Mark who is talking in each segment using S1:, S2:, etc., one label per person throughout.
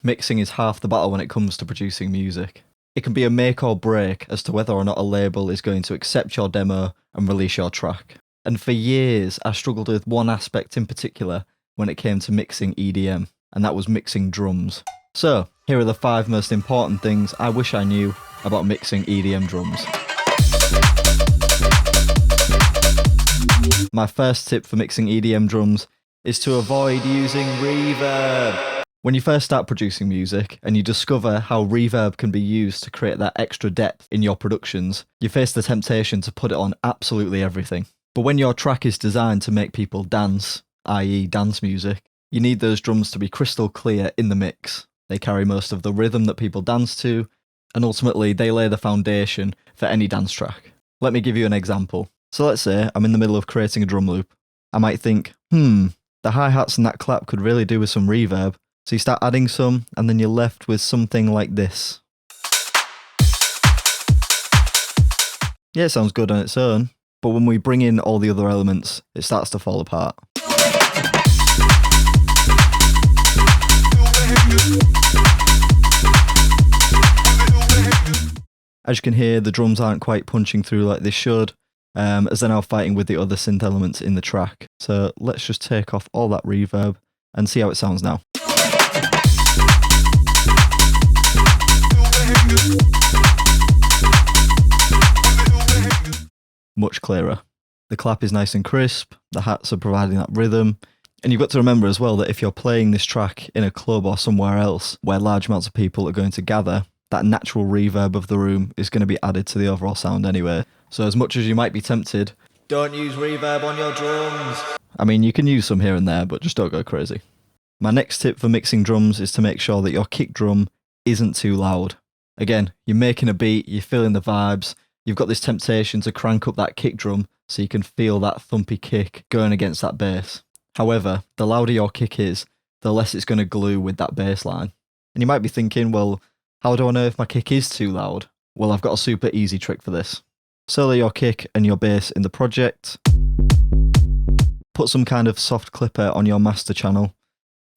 S1: Mixing is half the battle when it comes to producing music. It can be a make or break as to whether or not a label is going to accept your demo and release your track. And for years, I struggled with one aspect in particular when it came to mixing EDM, and that was mixing drums. So, here are the 5 most important things I wish I knew about mixing EDM drums. My first tip for mixing EDM drums is to avoid using reverb. When you first start producing music and you discover how reverb can be used to create that extra depth in your productions, you face the temptation to put it on absolutely everything. But when your track is designed to make people dance, i.e. dance music, you need those drums to be crystal clear in the mix. They carry most of the rhythm that people dance to, and ultimately they lay the foundation for any dance track. Let me give you an example. So let's say I'm in the middle of creating a drum loop. I might think, the hi-hats and that clap could really do with some reverb. So you start adding some, and then you're left with something like this. Yeah, it sounds good on its own, but when we bring in all the other elements, it starts to fall apart. As you can hear, the drums aren't quite punching through like they should, as they're now fighting with the other synth elements in the track. So let's just take off all that reverb and see how it sounds now. Much clearer. The clap is nice and crisp, the hats are providing that rhythm, and you've got to remember as well that if you're playing this track in a club or somewhere else where large amounts of people are going to gather, that natural reverb of the room is going to be added to the overall sound anyway. So as much as you might be tempted, don't use reverb on your drums. I mean, you can use some here and there, but just don't go crazy. My next tip for mixing drums is to make sure that your kick drum isn't too loud. Again, you're making a beat, you're feeling the vibes, you've got this temptation to crank up that kick drum so you can feel that thumpy kick going against that bass. However, the louder your kick is, the less it's going to glue with that bass line. And you might be thinking, well, how do I know if my kick is too loud? Well, I've got a super easy trick for this. Solo your kick and your bass in the project. Put some kind of soft clipper on your master channel.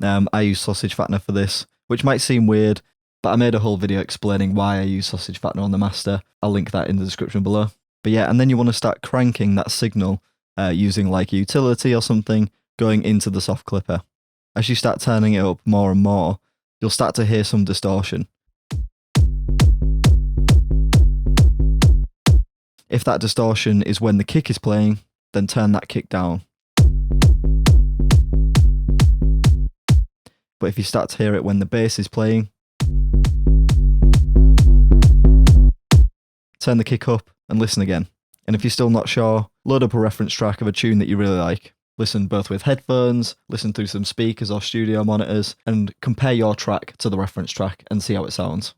S1: I use Sausage Fattener for this, which might seem weird, but I made a whole video explaining why I use Sausage Fattener on the master. I'll link that in the description below. But yeah, and then you want to start cranking that signal using like a utility or something going into the soft clipper. As you start turning it up more and more, you'll start to hear some distortion. If that distortion is when the kick is playing, then turn that kick down. But if you start to hear it when the bass is playing, turn the kick up and listen again. And if you're still not sure, load up a reference track of a tune that you really like. Listen both with headphones, listen through some speakers or studio monitors, and compare your track to the reference track and see how it sounds.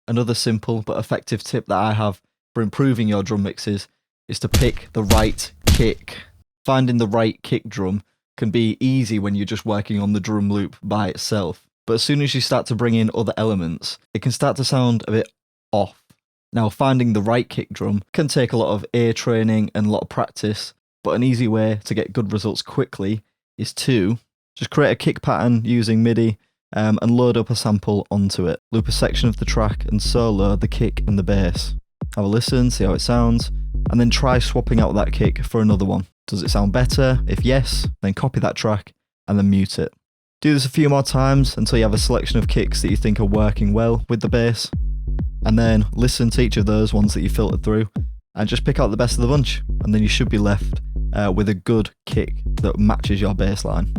S1: Another simple but effective tip that I have for improving your drum mixes is to pick the right kick. Finding the right kick drum can be easy when you're just working on the drum loop by itself, but as soon as you start to bring in other elements, it can start to sound a bit off. Now, finding the right kick drum can take a lot of ear training and a lot of practice, but an easy way to get good results quickly is to just create a kick pattern using MIDI and load up a sample onto it. Loop a section of the track and solo the kick and the bass. Have a listen, see how it sounds, and then try swapping out that kick for another one. Does it sound better? If yes, then copy that track and then mute it. Do this a few more times until you have a selection of kicks that you think are working well with the bass, and then listen to each of those ones that you filtered through and just pick out the best of the bunch, and then you should be left with a good kick that matches your bass line.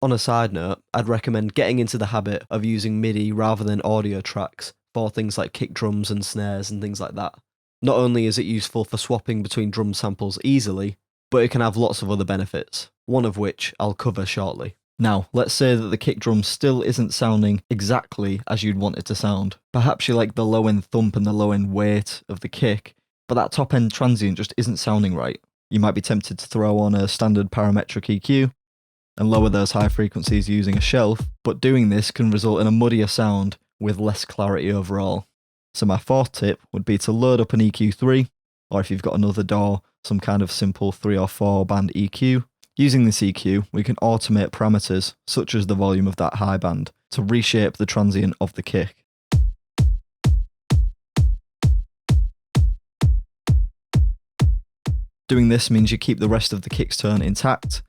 S2: On a side note, I'd recommend getting into the habit of using MIDI rather than audio tracks for things like kick drums and snares and things like that. Not only is it useful for swapping between drum samples easily, but it can have lots of other benefits, one of which I'll cover shortly. Now, let's say that the kick drum still isn't sounding exactly as you'd want it to sound. Perhaps you like the low end thump and the low end weight of the kick, but that top end transient just isn't sounding right. You might be tempted to throw on a standard parametric EQ and lower those high frequencies using a shelf, but doing this can result in a muddier sound with less clarity overall. So my fourth tip would be to load up an EQ3, or if you've got another DAW, some kind of simple 3 or 4 band EQ,
S1: Using the EQ, we can automate parameters, such as the volume of that high band, to reshape the transient of the kick. Doing this means you keep the rest of the kick's tone intact.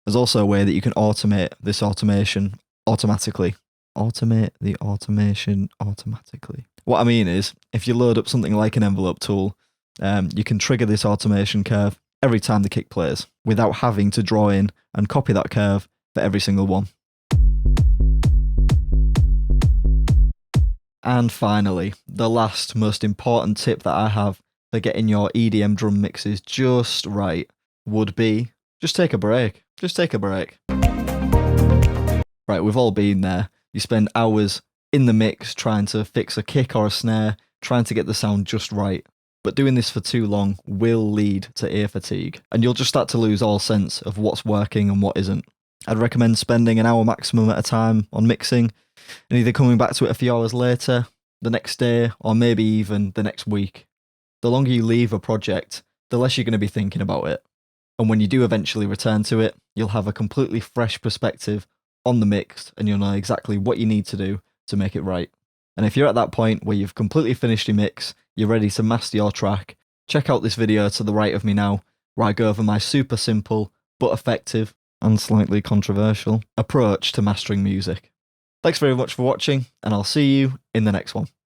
S1: There's also a way that you can automate this automation automatically. Automate the automation automatically. What I mean is, if you load up something like an envelope tool, you can trigger this automation curve every time the kick plays, without having to draw in and copy that curve for every single one. And finally, the last most important tip that I have for getting your EDM drum mixes just right would be just take a break. Just take a break. Right, we've all been there. You spend hours in the mix trying to fix a kick or a snare, trying to get the sound just right. But doing this for too long will lead to ear fatigue, and you'll just start to lose all sense of what's working and what isn't. I'd recommend spending an hour maximum at a time on mixing, and either coming back to it a few hours later, the next day, or maybe even the next week. The longer you leave a project, the less you're going to be thinking about it. And when you do eventually return to it, you'll have a completely fresh perspective on the mix, and you'll know exactly what you need to do to make it right. And if you're at that point where you've completely finished your mix, you're ready to master your track, check out this video to the right of me now, where I go over my super simple, but effective, and slightly controversial approach to mastering music. Thanks very much for watching, and I'll see you in the next one.